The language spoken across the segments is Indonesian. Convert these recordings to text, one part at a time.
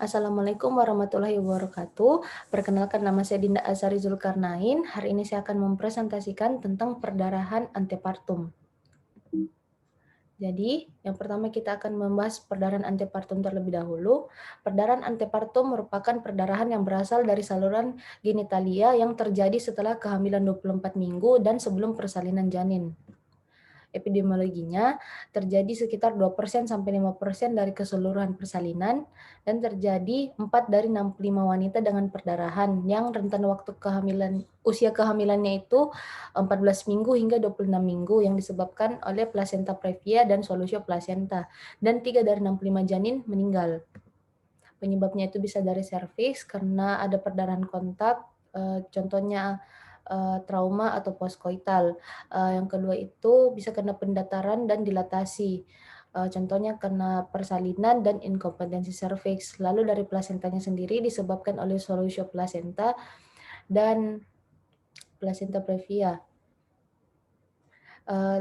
Assalamualaikum warahmatullahi wabarakatuh. Perkenalkan nama saya Dinda Azari Zulkarnain. Hari ini saya akan mempresentasikan tentang perdarahan antepartum. Jadi, yang pertama kita akan membahas perdarahan antepartum terlebih dahulu. Perdarahan antepartum merupakan perdarahan yang berasal dari saluran genitalia yang terjadi setelah kehamilan 24 minggu dan sebelum persalinan janin. Epidemiologinya terjadi sekitar 2% sampai 5% dari keseluruhan persalinan dan terjadi 4 dari 65 wanita dengan perdarahan yang rentan waktu kehamilan usia kehamilannya itu 14 minggu hingga 26 minggu yang disebabkan oleh plasenta previa dan solusio plasenta dan 3 dari 65 janin meninggal. Penyebabnya itu bisa dari serviks karena ada perdarahan kontak, contohnya trauma atau postkoital. Yang kedua itu bisa karena pendataran dan dilatasi. Contohnya karena persalinan dan inkompetensi serviks. Lalu dari plasentanya sendiri disebabkan oleh solusio plasenta dan plasenta previa.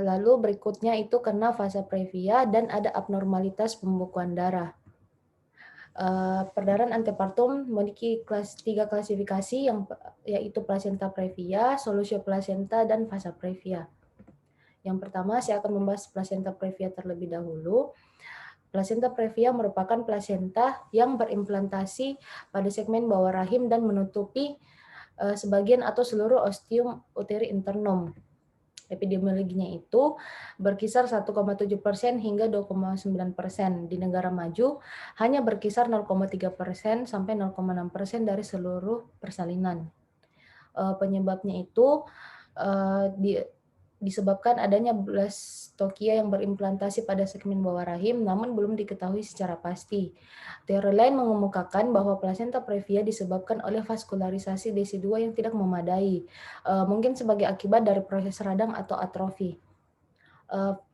Lalu berikutnya itu karena fase previa dan ada abnormalitas pembekuan darah. Perdarahan antepartum memiliki tiga klasifikasi yaitu plasenta previa, solusio plasenta, dan fasa previa. Yang pertama saya akan membahas plasenta previa terlebih dahulu. Plasenta previa merupakan plasenta yang berimplantasi pada segmen bawah rahim dan menutupi sebagian atau seluruh ostium uteri internum. Epidemiologinya itu berkisar 1,7% hingga 2,9%. Di negara maju hanya berkisar 0,3% sampai 0,6% dari seluruh persalinan. Penyebabnya itu disebabkan adanya blastokia yang berimplantasi pada segmen bawah rahim, namun belum diketahui secara pasti. Teori lain mengemukakan bahwa plasenta previa disebabkan oleh vaskularisasi desidua yang tidak memadai, mungkin sebagai akibat dari proses radang atau atrofi.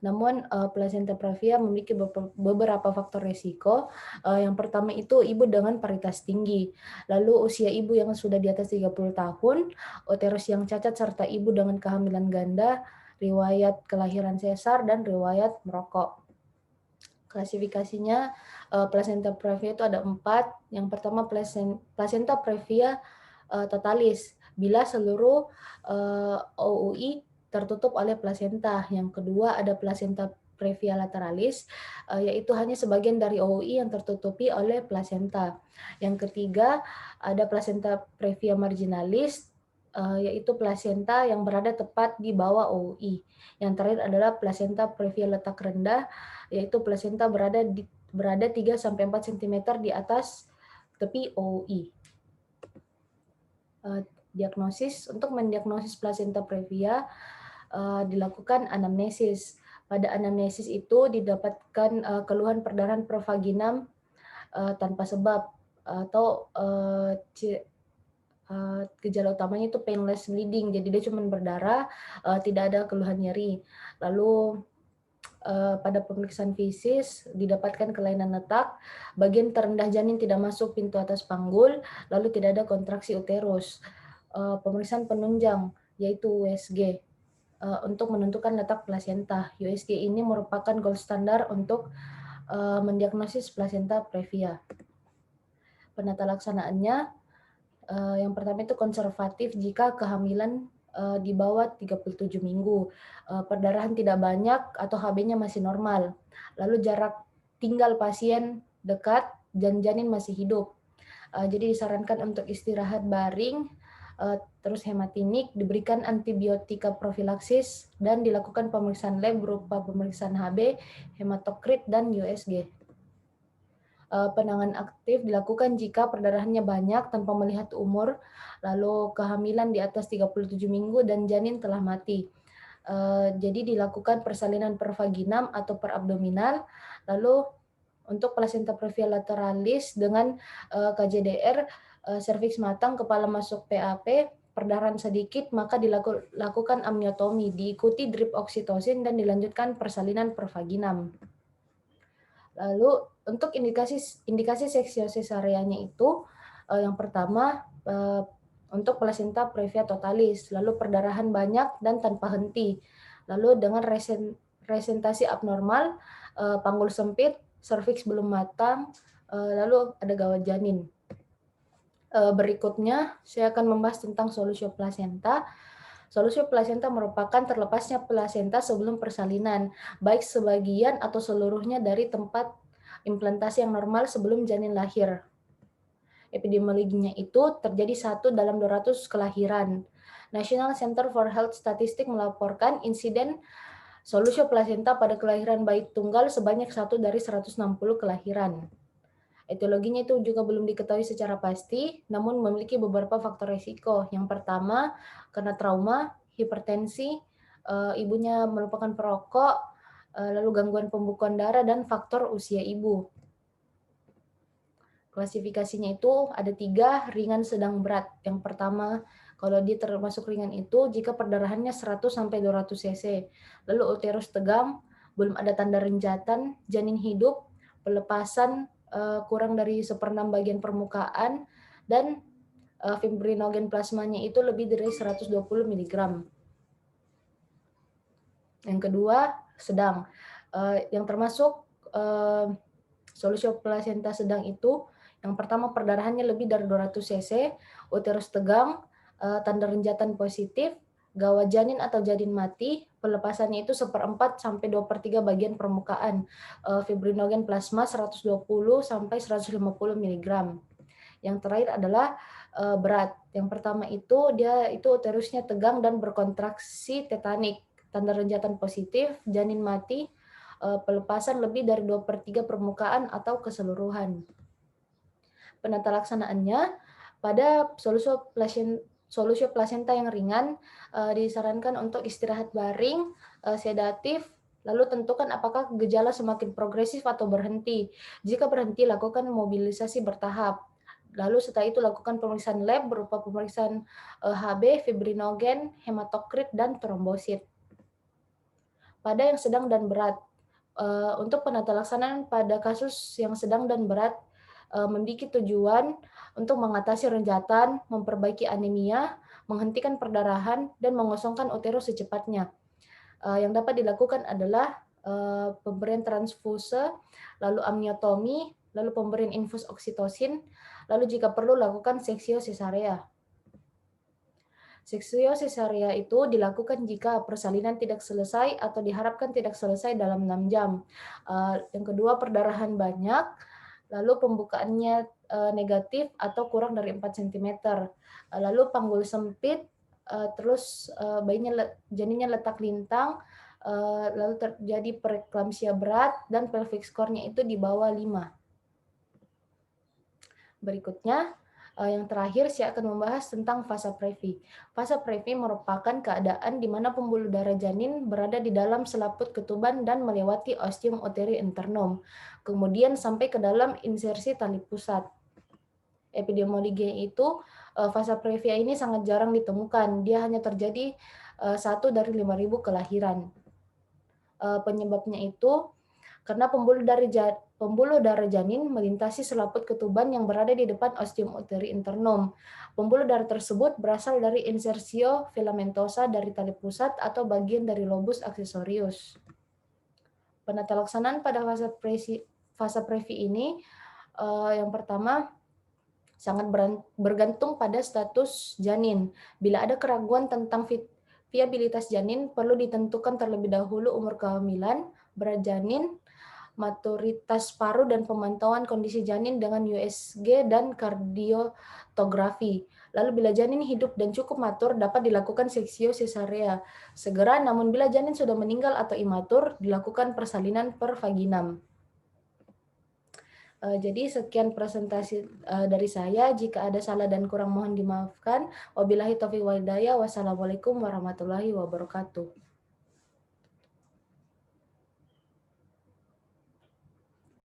Namun plasenta previa memiliki beberapa faktor resiko. Yang pertama itu ibu dengan paritas tinggi, lalu usia ibu yang sudah di atas 30 tahun, uterus yang cacat serta ibu dengan kehamilan ganda, riwayat kelahiran sesar, dan riwayat merokok. Klasifikasinya plasenta previa itu ada 4. Yang pertama plasenta previa totalis, bila seluruh OUI tertutup oleh plasenta. Yang kedua ada plasenta previa lateralis, yaitu hanya sebagian dari OUI yang tertutupi oleh plasenta. Yang ketiga ada plasenta previa marginalis, yaitu plasenta yang berada tepat di bawah OUI. Yang terakhir adalah plasenta previa letak rendah, yaitu plasenta berada 3-4 cm di atas tepi OUI. Diagnosis, untuk mendiagnosis plasenta previa dilakukan anamnesis. Pada anamnesis itu didapatkan keluhan perdarahan provaginam tanpa sebab atau gejala utamanya itu painless bleeding, jadi dia cuma berdarah, tidak ada keluhan nyeri. Lalu pada pemeriksaan fisis didapatkan kelainan letak, bagian terendah janin tidak masuk pintu atas panggul, lalu tidak ada kontraksi uterus. Pemeriksaan penunjang yaitu USG untuk menentukan letak plasenta. USG ini merupakan gold standar untuk mendiagnosis plasenta previa. Penata laksanaannya yang pertama itu konservatif jika kehamilan di bawah 37 minggu. Perdarahan tidak banyak atau HB-nya masih normal. Lalu jarak tinggal pasien dekat dan janin masih hidup. Jadi disarankan untuk istirahat baring, terus hematinik, diberikan antibiotika profilaksis, dan dilakukan pemeriksaan lab berupa pemeriksaan HB, hematokrit, dan USG. Penanganan aktif dilakukan jika perdarahannya banyak tanpa melihat umur, lalu kehamilan di atas 37 minggu dan janin telah mati. Jadi dilakukan persalinan per vaginam atau per abdominal, lalu untuk plasenta previa lateralis dengan KJDR, serviks matang, kepala masuk PAP, perdarahan sedikit, maka dilakukan amniotomi, diikuti drip oksitosin dan dilanjutkan persalinan per vaginam. Lalu untuk indikasi seksio sesareanya itu yang pertama untuk plasenta previa totalis, lalu perdarahan banyak dan tanpa henti, lalu dengan resentasi abnormal, panggul sempit, serviks belum matang, lalu ada gawat janin. Berikutnya saya akan membahas tentang solusio plasenta. Solusio plasenta merupakan terlepasnya plasenta sebelum persalinan, baik sebagian atau seluruhnya dari tempat implantasi yang normal sebelum janin lahir. Epidemiologinya itu terjadi 1 dalam 200 kelahiran. National Center for Health Statistics melaporkan insiden solusio plasenta pada kelahiran bayi tunggal sebanyak 1 dari 160 kelahiran. Etiologinya itu juga belum diketahui secara pasti, namun memiliki beberapa faktor risiko. Yang pertama, karena trauma, hipertensi, ibunya merupakan perokok, lalu gangguan pembekuan darah, dan faktor usia ibu. Klasifikasinya itu ada 3, ringan, sedang, berat. Yang pertama, kalau dia termasuk ringan itu jika perdarahannya 100-200 cc. Lalu uterus tegang, belum ada tanda renjatan, janin hidup, pelepasan kurang dari 1/6 bagian permukaan, dan fibrinogen plasmanya itu lebih dari 120 mg. Yang kedua, sedang. Yang termasuk solusio plasenta sedang itu, yang pertama perdarahannya lebih dari 200 cc, uterus tegang, tanda renjatan positif, gawat janin atau janin mati, pelepasannya itu 1/4 sampai 2/3 bagian permukaan, fibrinogen plasma 120 sampai 150 mg. Yang terakhir adalah berat. Yang pertama itu dia itu uterusnya tegang dan berkontraksi tetanik, tanda renjatan positif, janin mati, pelepasan lebih dari 2/3 permukaan atau keseluruhan. Penata laksanaannya pada solusio plasenta yang ringan disarankan untuk istirahat baring, sedatif, lalu tentukan apakah gejala semakin progresif atau berhenti. Jika berhenti, lakukan mobilisasi bertahap. Lalu setelah itu lakukan pemeriksaan lab berupa pemeriksaan HB, fibrinogen, hematokrit, dan trombosit. Pada yang sedang dan berat, untuk penata laksanaan pada kasus yang sedang dan berat memiliki tujuan untuk mengatasi renjatan, memperbaiki anemia, menghentikan perdarahan, dan mengosongkan uterus secepatnya. Yang dapat dilakukan adalah pemberian transfuse, lalu amniotomi, lalu pemberian infus oksitosin, lalu jika perlu lakukan seksio sesarea. Seksio sesarea itu dilakukan jika persalinan tidak selesai atau diharapkan tidak selesai dalam 6 jam. Yang kedua, perdarahan banyak, lalu pembukaannya negatif atau kurang dari 4 cm. Lalu panggul sempit, terus janinnya letak lintang, lalu terjadi preeklamsia berat, dan pelvic score-nya itu di bawah 5. Berikutnya, yang terakhir saya akan membahas tentang fase previ. Fase previ merupakan keadaan di mana pembuluh darah janin berada di dalam selaput ketuban dan melewati ostium uteri internum, kemudian sampai ke dalam insersi tali pusat. Epidemiologi itu fase previ ini sangat jarang ditemukan, dia hanya terjadi 1 dari 5.000 kelahiran. Penyebabnya itu karena pembuluh darah janin melintasi selaput ketuban yang berada di depan ostium uteri internum. Pembuluh darah tersebut berasal dari insersio filamentosa dari tali pusat atau bagian dari lobus aksesorius. Penata laksanaan pada fase previ ini yang pertama sangat bergantung pada status janin. Bila ada keraguan tentang viabilitas janin, perlu ditentukan terlebih dahulu umur kehamilan, berat janin, maturitas paru, dan pemantauan kondisi janin dengan USG dan kardiotografi. Lalu bila janin hidup dan cukup matur, dapat dilakukan seksio sesarea segera, namun bila janin sudah meninggal atau imatur, dilakukan persalinan per vaginam. Jadi sekian presentasi dari saya. Jika ada salah dan kurang mohon dimaafkan. Wabillahi taufiq wal hidayah. Wassalamualaikum warahmatullahi wabarakatuh.